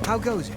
How goes it?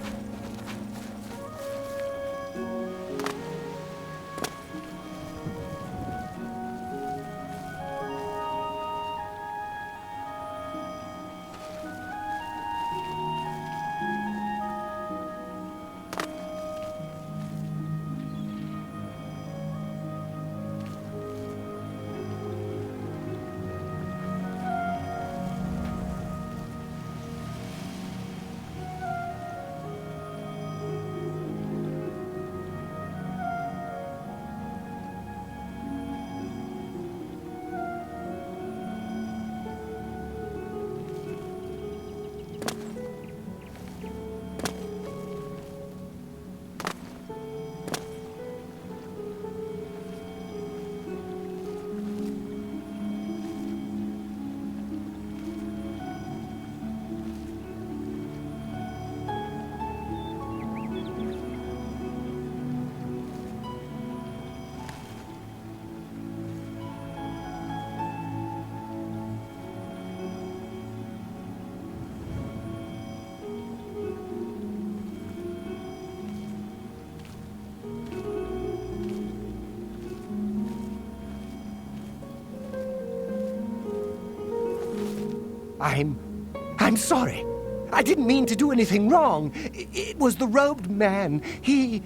I'm sorry. I didn't mean to do anything wrong. It was the robed man. He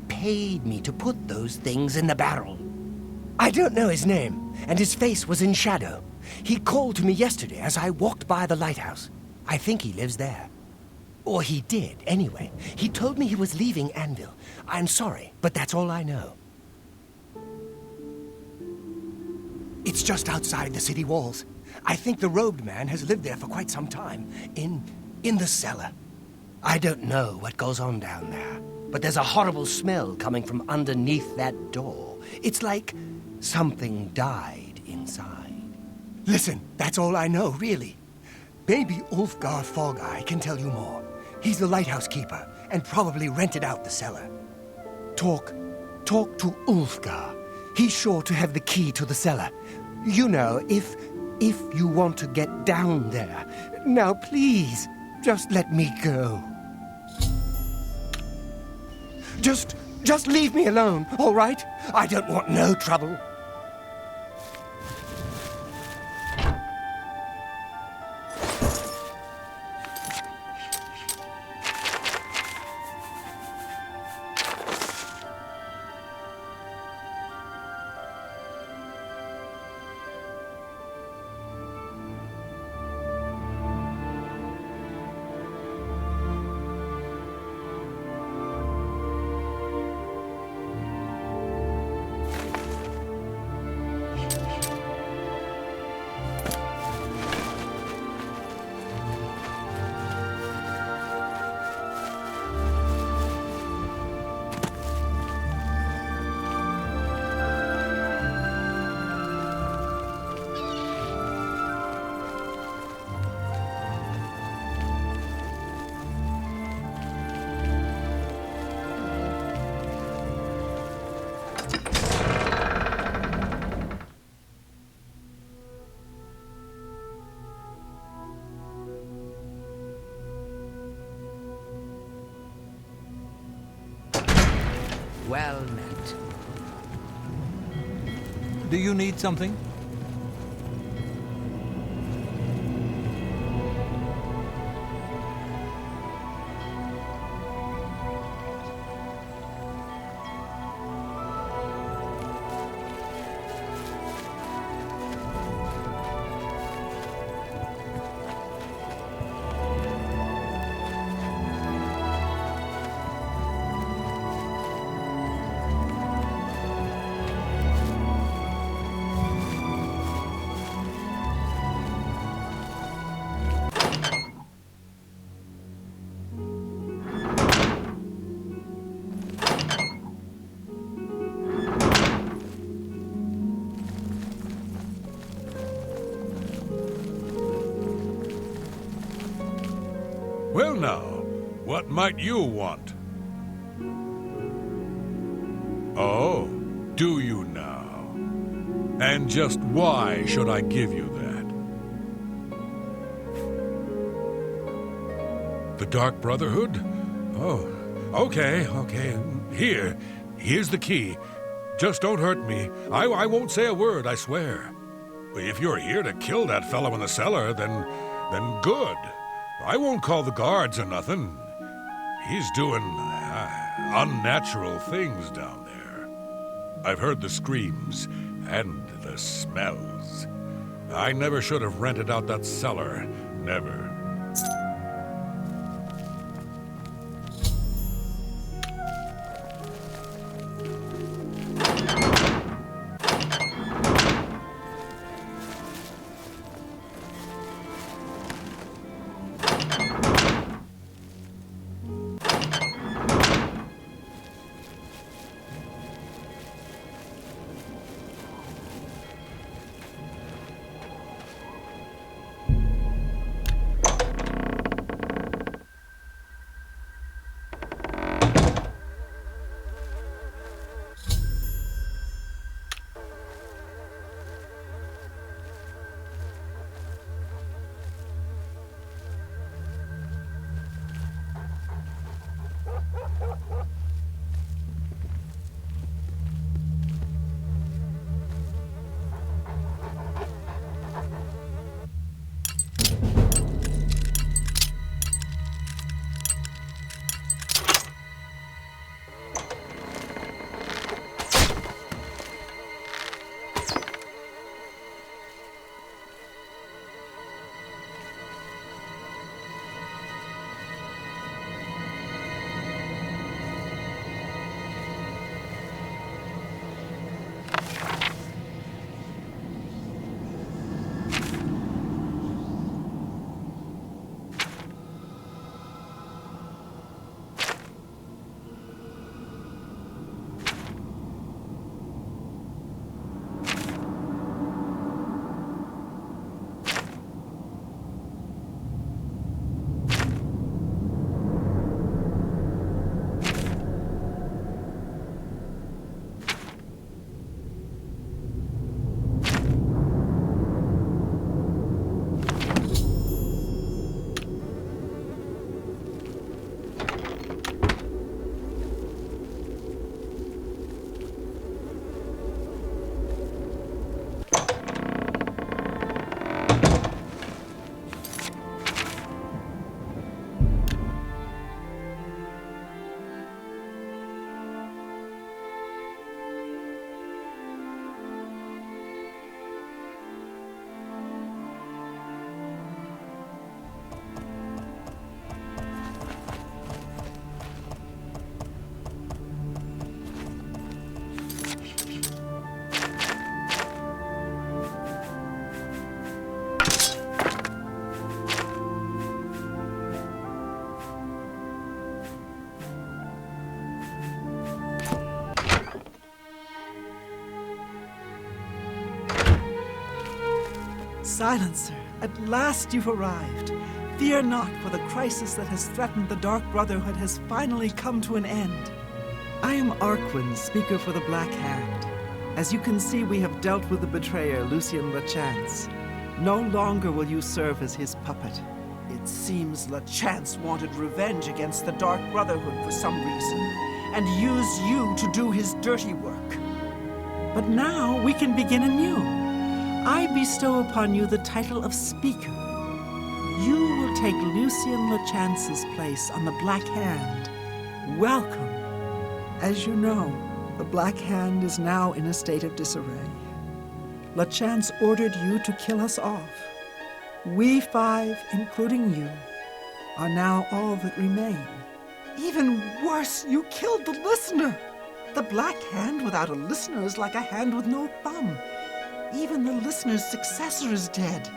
paid me to put those things in the barrel. I don't know his name, and his face was in shadow. He called to me yesterday as I walked by the lighthouse. I think he lives there. Or he did, anyway. He told me he was leaving Anvil. I'm sorry, but that's all I know. It's just outside the city walls. I think the robed man has lived there for quite some time, in the cellar. I don't know what goes on down there, but there's a horrible smell coming from underneath that door. It's like something died inside. Listen, that's all I know, really. Maybe Ulfgar Fogeye can tell you more. He's the lighthouse keeper, and probably rented out the cellar. Talk to Ulfgar. He's sure to have the key to the cellar. You know, if you want to get down there. Now, please, just let me go. Just leave me alone, all right? I don't want no trouble. Well met. Do you need something? Well now, what might you want? Oh, do you now? And just why should I give you that? The Dark Brotherhood? Oh, okay. Here's the key. Just don't hurt me. I won't say a word, I swear. If you're here to kill that fellow in the cellar, then good. I won't call the guards or nothing. He's doing unnatural things down there. I've heard the screams and the smells. I never should have rented out that cellar. Never. Silencer, at last you've arrived. Fear not, for the crisis that has threatened the Dark Brotherhood has finally come to an end. I am Arquin, speaker for the Black Hand. As you can see, we have dealt with the betrayer, Lucien LeChance. No longer will you serve as his puppet. It seems LeChance wanted revenge against the Dark Brotherhood for some reason, and used you to do his dirty work. But now we can begin anew. I bestow upon you the title of Speaker. You will take Lucien LeChance's place on the Black Hand. Welcome. As you know, the Black Hand is now in a state of disarray. LeChance ordered you to kill us off. We five, including you, are now all that remain. Even worse, you killed the listener. The Black Hand without a listener is like a hand with no thumb. Even the listener's successor is dead.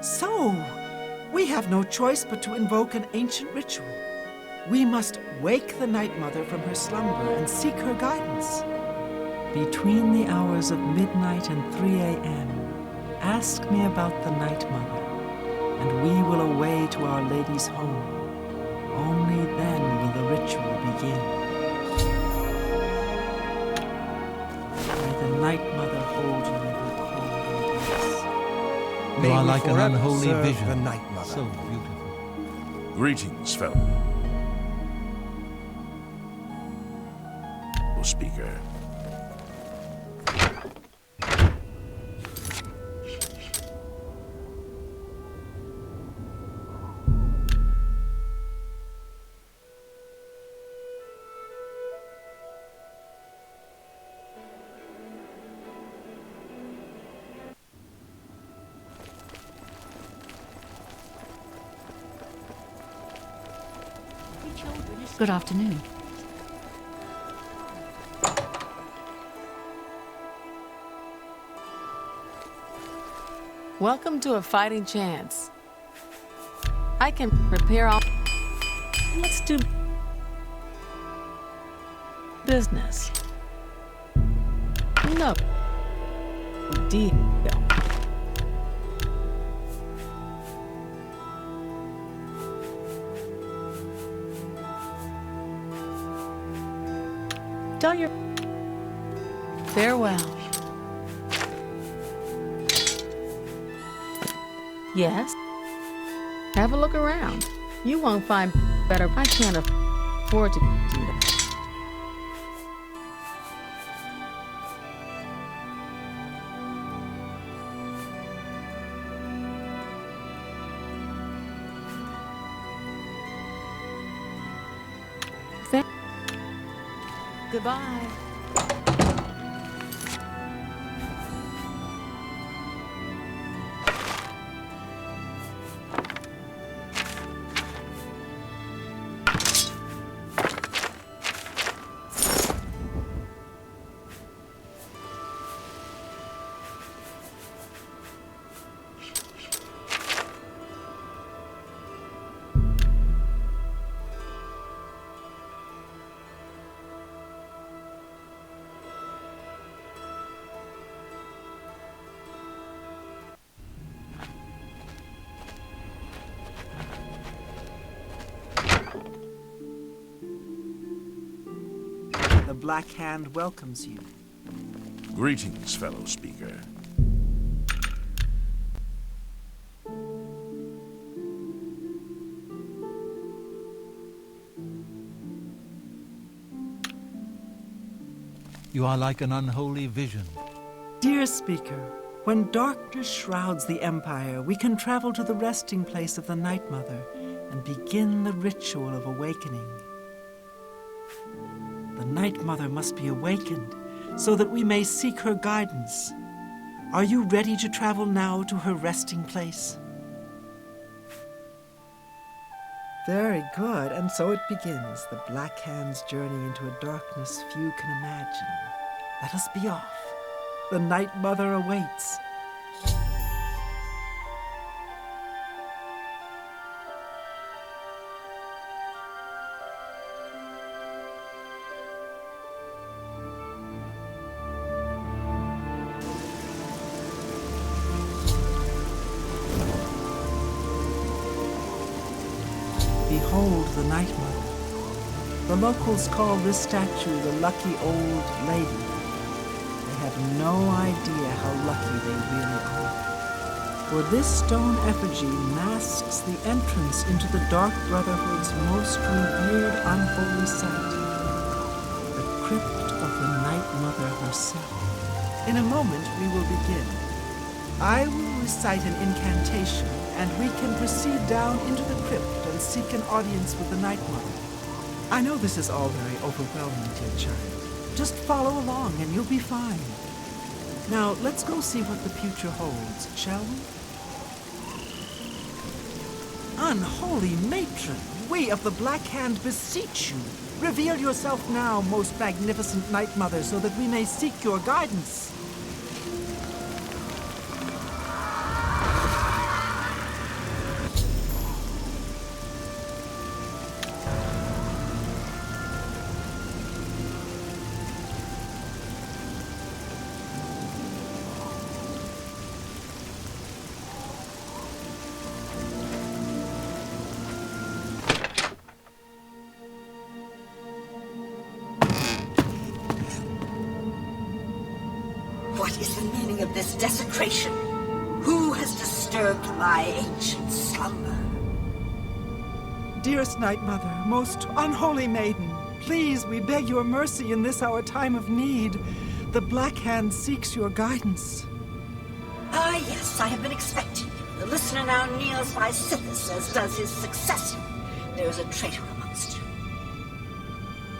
So, we have no choice but to invoke an ancient ritual. We must wake the Night Mother from her slumber and seek her guidance. Between the hours of midnight and 3 a.m., ask me about the Night Mother, and we will away to Our Lady's home. Only then will the ritual begin. May the Night Mother hold you in her cold embrace. May You are we like an forever unholy serve vision, the Night Mother. so beautiful. Greetings, fellow speaker. Good afternoon. Welcome to a fighting chance. I can repair all. Let's do business. No deal. Tell your farewell. Yes. Have a look around. You won't find better. I can't afford to do that. Goodbye. The Black Hand welcomes you. Greetings, fellow speaker. You are like an unholy vision. Dear Speaker, when darkness shrouds the Empire, we can travel to the resting place of the Night Mother and begin the ritual of awakening. The Night Mother must be awakened so that we may seek her guidance. Are you ready to travel now to her resting place? Very good, and so it begins, the Black Hand's journey into a darkness few can imagine. Let us be off. The Night Mother awaits. Behold the Night Mother. The locals call this statue the Lucky Old Lady. They have no idea how lucky they really are. For this stone effigy masks the entrance into the Dark Brotherhood's most revered unholy site, the crypt of the Night Mother herself. In a moment, we will begin. I will recite an incantation, and we can proceed down into the crypt and seek an audience with the Night Mother. I know this is all very overwhelming, dear child. Just follow along and you'll be fine. Now, let's go see what the future holds, shall we? Unholy matron, we of the Black Hand beseech you. Reveal yourself now, most magnificent Night Mother, so that we may seek your guidance. What is the meaning of this desecration? Who has disturbed my ancient slumber? Dearest Night Mother, most unholy maiden, please, we beg your mercy in this our time of need. The Black Hand seeks your guidance. Ah, yes, I have been expecting you. The listener now kneels by Sithis, as does his successor. There is a traitor amongst you.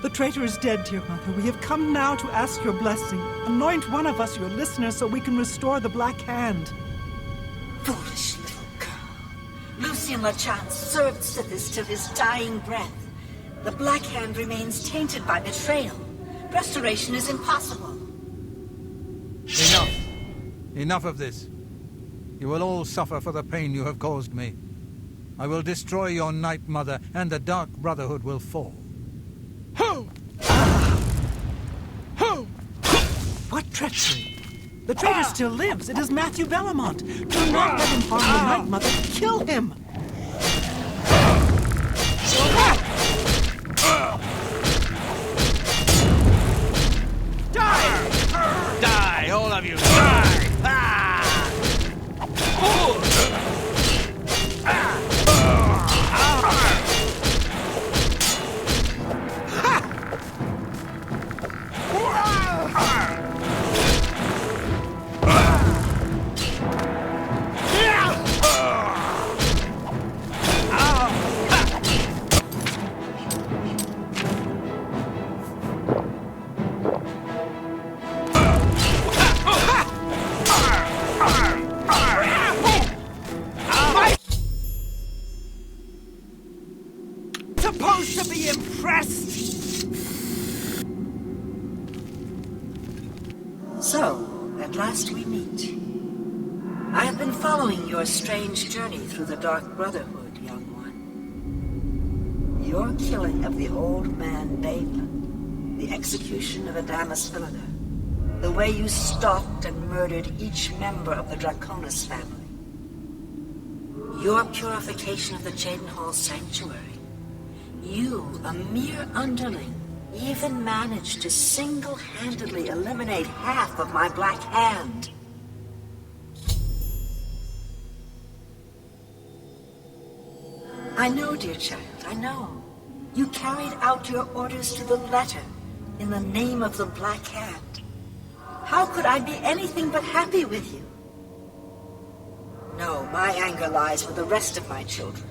The traitor is dead, dear mother. We have come now to ask your blessing. Anoint one of us your listener so we can restore the Black Hand. Foolish little girl. Lucian Lachance served Sithis till his dying breath. The Black Hand remains tainted by betrayal. Restoration is impossible. Enough. Enough of this. You will all suffer for the pain you have caused me. I will destroy your Night Mother, and the Dark Brotherhood will fall. Ho! Ho! What treachery! The traitor still lives. It is Matthew Bellamont. Do not let him harm the Night Mother. Kill him! Die, all of you! Die! Supposed to be impressed! So, at last we meet. I have been following your strange journey through the Dark Brotherhood, young one. Your killing of the old man Balin, the execution of Adamus Villager, the way you stalked and murdered each member of the Draconis family. Your purification of the Cheydinhal Sanctuary. You, a mere underling, even managed to single-handedly eliminate half of my Black Hand. I know, dear child, I know. You carried out your orders to the letter in the name of the Black Hand. How could I be anything but happy with you? No, my anger lies with the rest of my children.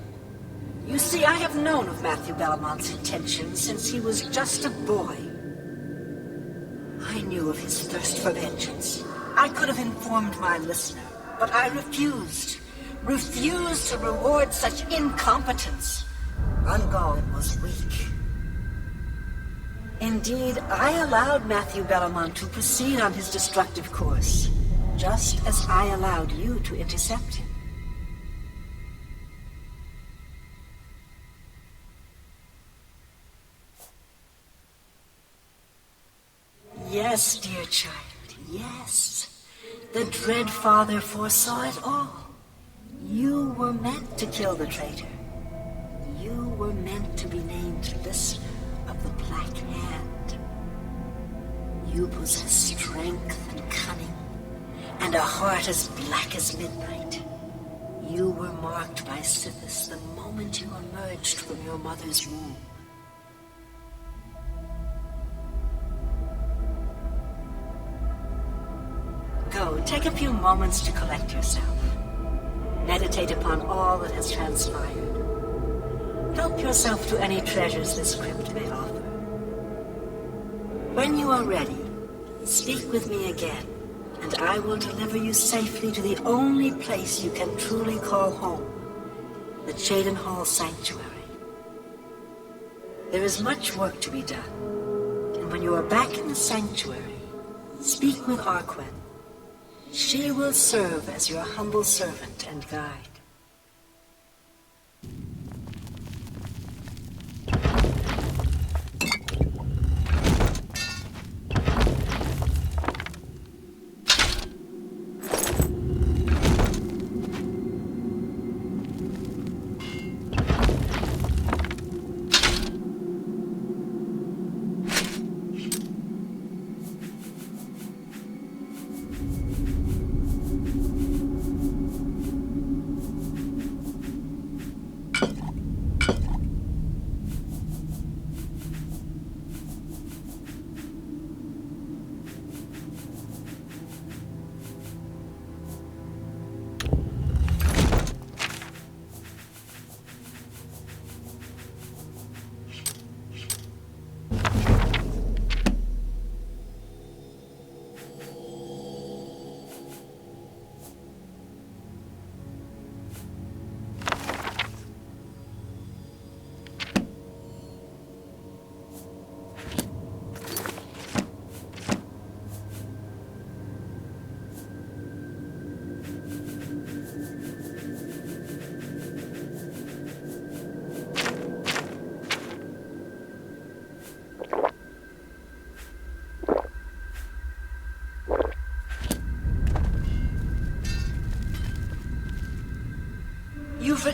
You see, I have known of Matthew Bellamont's intentions since he was just a boy. I knew of his thirst for vengeance. I could have informed my listener, but I refused. Refused to reward such incompetence. Ungoliant was weak. Indeed, I allowed Matthew Bellamont to proceed on his destructive course, just as I allowed you to intercept him. Yes, dear child, yes. The Dread Father foresaw it all. You were meant to kill the traitor. You were meant to be named listener of the Black Hand. You possess strength and cunning, and a heart as black as midnight. You were marked by Sithis the moment you emerged from your mother's womb. Go, take a few moments to collect yourself. Meditate upon all that has transpired. Help yourself to any treasures this crypt may offer. When you are ready, speak with me again, and I will deliver you safely to the only place you can truly call home, the Cheydinhal Sanctuary. There is much work to be done, and when you are back in the sanctuary, speak with Arquen. She will serve as your humble servant and guide.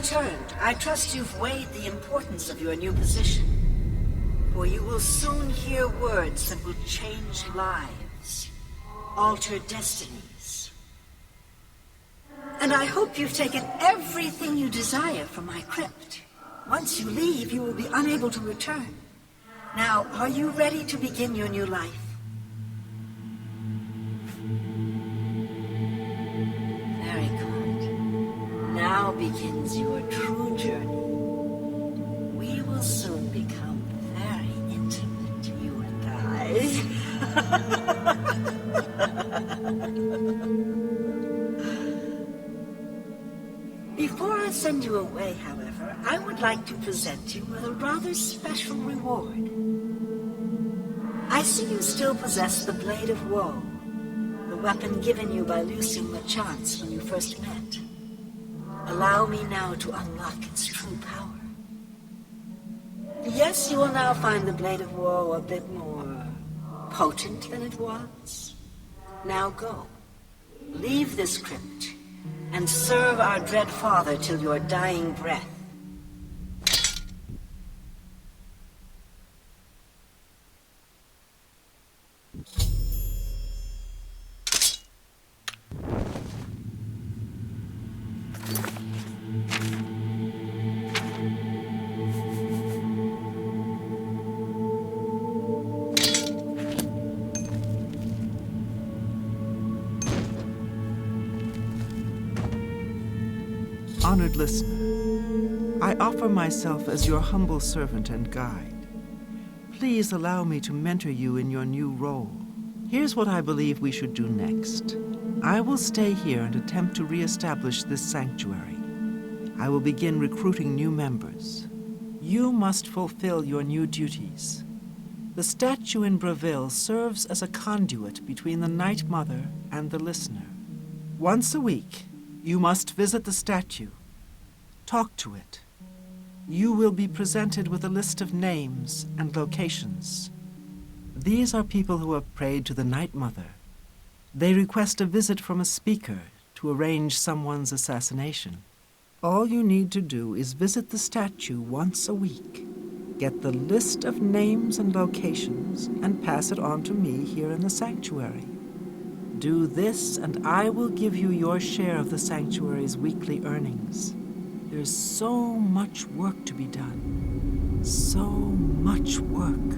returned, I trust you've weighed the importance of your new position. For you will soon hear words that will change lives, alter destinies. And I hope you've taken everything you desire from my crypt. Once you leave, you will be unable to return. Now, are you ready to begin your new life? Very good. Now begins your true journey. We will soon become very intimate, you and I. Before I send you away, however, I would like to present you with a rather special reward. I see you still possess the Blade of Woe, the weapon given you by Lucien LeChance when you first met. Allow me now to unlock its true power. Yes, you will now find the Blade of Woe a bit more potent than it was. Now go. Leave this crypt and serve our dread father till your dying breath. Honored listener, I offer myself as your humble servant and guide. Please allow me to mentor you in your new role. Here's what I believe we should do next. I will stay here and attempt to re-establish this sanctuary. I will begin recruiting new members. You must fulfill your new duties. The statue in Breville serves as a conduit between the Night Mother and the listener. Once a week, you must visit the statue. Talk to it. You will be presented with a list of names and locations. These are people who have prayed to the Night Mother. They request a visit from a speaker to arrange someone's assassination. All you need to do is visit the statue once a week, get the list of names and locations, and pass it on to me here in the sanctuary. Do this, and I will give you your share of the sanctuary's weekly earnings. There's so much work to be done. So much work.